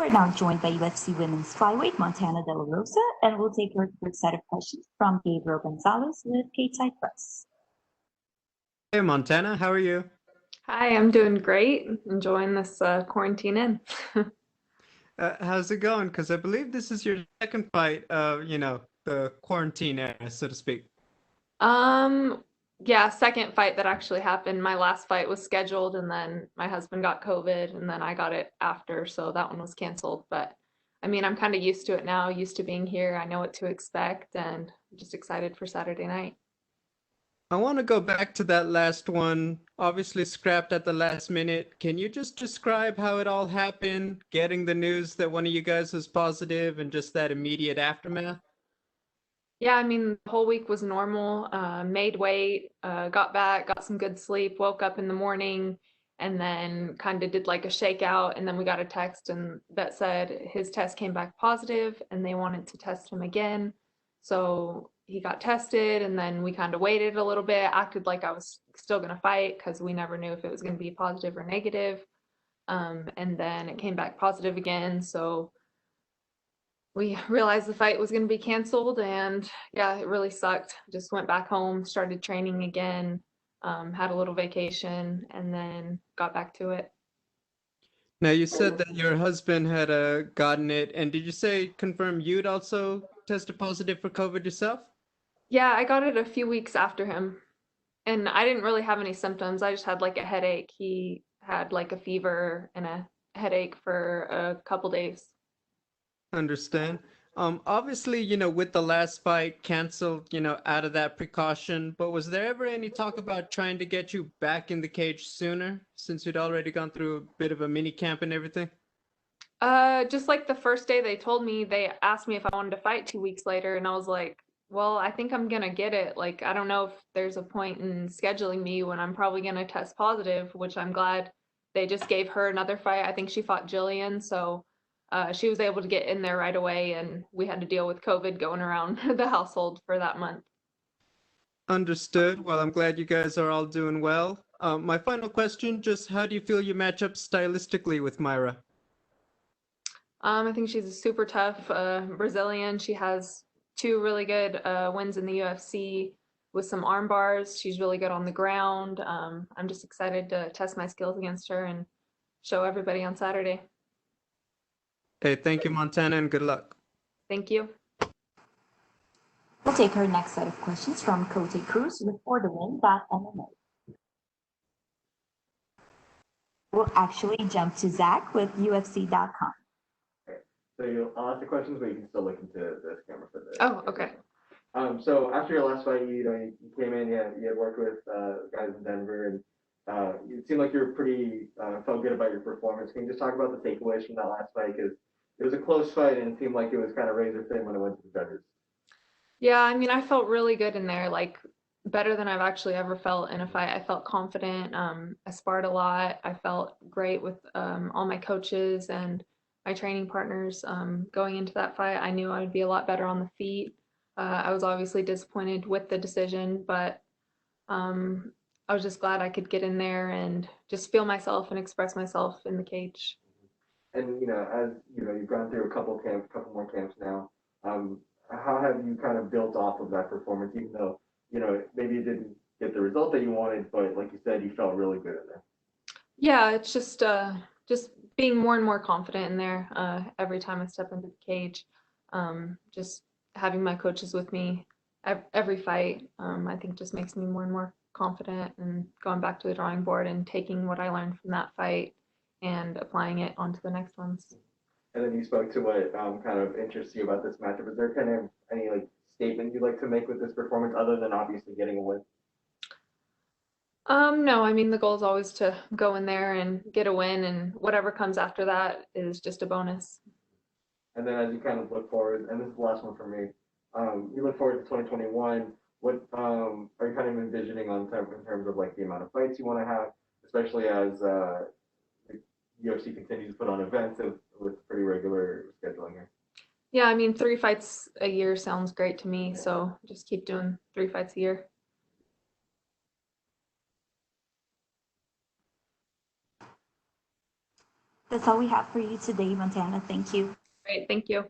We're now joined by UFC women's flyweight Montana De La Rosa, and we'll take her first set of questions from Gabriel Gonzalez with Kate Press. Hey Montana, how are you? Hi, I'm doing great. Enjoying this quarantine in. How's it going? Because I believe this is your second fight of, the quarantine era, so to speak. Um, yeah, second fight that actually happened. My last fight was scheduled and then my husband got COVID and then I got it after, so that one was canceled. But I mean, I'm kind of used to it now, used to being here. I know what to expect and I'm just excited for Saturday night. I want to go back to that last one, obviously scrapped at the last minute. Can you just describe how it all happened, getting the news that one of you guys was positive and just that immediate aftermath? Yeah, I mean, the whole week was normal. Made weight, got back, got some good sleep, woke up in the morning, and then kind of did like a shakeout. And then we got a text and that said his test came back positive and they wanted to test him again. So he got tested, and then we kind of waited a little bit, acted like I was still going to fight because we never knew if it was going to be positive or negative. And then it came back positive again. So we realized the fight was going to be canceled, and yeah, it really sucked. Just went back home, started training again, had a little vacation, and then got back to it. Now, you said that your husband had gotten it, and did you say confirm you'd also tested positive for COVID yourself? Yeah, I got it a few weeks after him, and I didn't really have any symptoms. I just had like a headache. He had like a fever and a headache for a couple days. Understand. Obviously, with the last fight canceled, out of that precaution, but was there ever any talk about trying to get you back in the cage sooner, since you'd already gone through a bit of a mini camp and everything? Just like the first day they told me, they asked me if I wanted to fight 2 weeks later, and I was like, well, I think I'm gonna get it. Like, I don't know if there's a point in scheduling me when I'm probably gonna test positive, which I'm glad they just gave her another fight. I think she fought Jillian, so she was able to get in there right away, and we had to deal with COVID going around the household for that month. Understood. Well, I'm glad you guys are all doing well. My final question, just how do you feel you match up stylistically with Myra? I think she's a super tough Brazilian. She has two really good wins in the UFC with some arm bars. She's really good on the ground. I'm just excited to test my skills against her and show everybody on Saturday. Hey, thank you, Montana, and good luck. Thank you. We'll take her next set of questions from Cote Cruz with ForTheWin.MMA. We'll actually jump to Zach with UFC.com. I'll ask the questions, but you can still look into this camera for the. Oh, okay. So after your last fight, you came in, you had worked with guys in Denver, and it seemed like you were pretty felt good about your performance. Can you just talk about the takeaways from that last fight? Because it was a close fight, and it seemed like it was kind of razor thin when it went to the judges. Yeah, I mean, I felt really good in there, like better than I've actually ever felt in a fight. I felt confident. I sparred a lot. I felt great with all my coaches and my training partners. Going into that fight, I knew I would be a lot better on the feet. I was obviously disappointed with the decision, but um, I was just glad I could get in there and just feel myself and express myself in the cage. And as you've gone through a couple more camps now. Um, how have you kind of built off of that performance, even though maybe you didn't get the result that you wanted, but like you said, you felt really good in there. Yeah, it's just being more and more confident in there every time I step into the cage. Just having my coaches with me every fight, I think just makes me more and more confident and going back to the drawing board and taking what I learned from that fight and applying it onto the next ones. And then you spoke to what kind of interests you about this matchup. Is there kind of any like statement you'd like to make with this performance other than obviously getting a win? No, I mean the goal is always to go in there and get a win, and whatever comes after that is just a bonus. And then as you kind of look forward, and this is the last one for me, you look forward to 2021. What are you kind of envisioning in terms of like the amount of fights you want to have, especially as the UFC continues to put on events with pretty regular scheduling here? Yeah, I mean 3 fights a year sounds great to me, so just keep doing 3 fights a year. That's all we have for you today, Montana. Thank you. Great, thank you.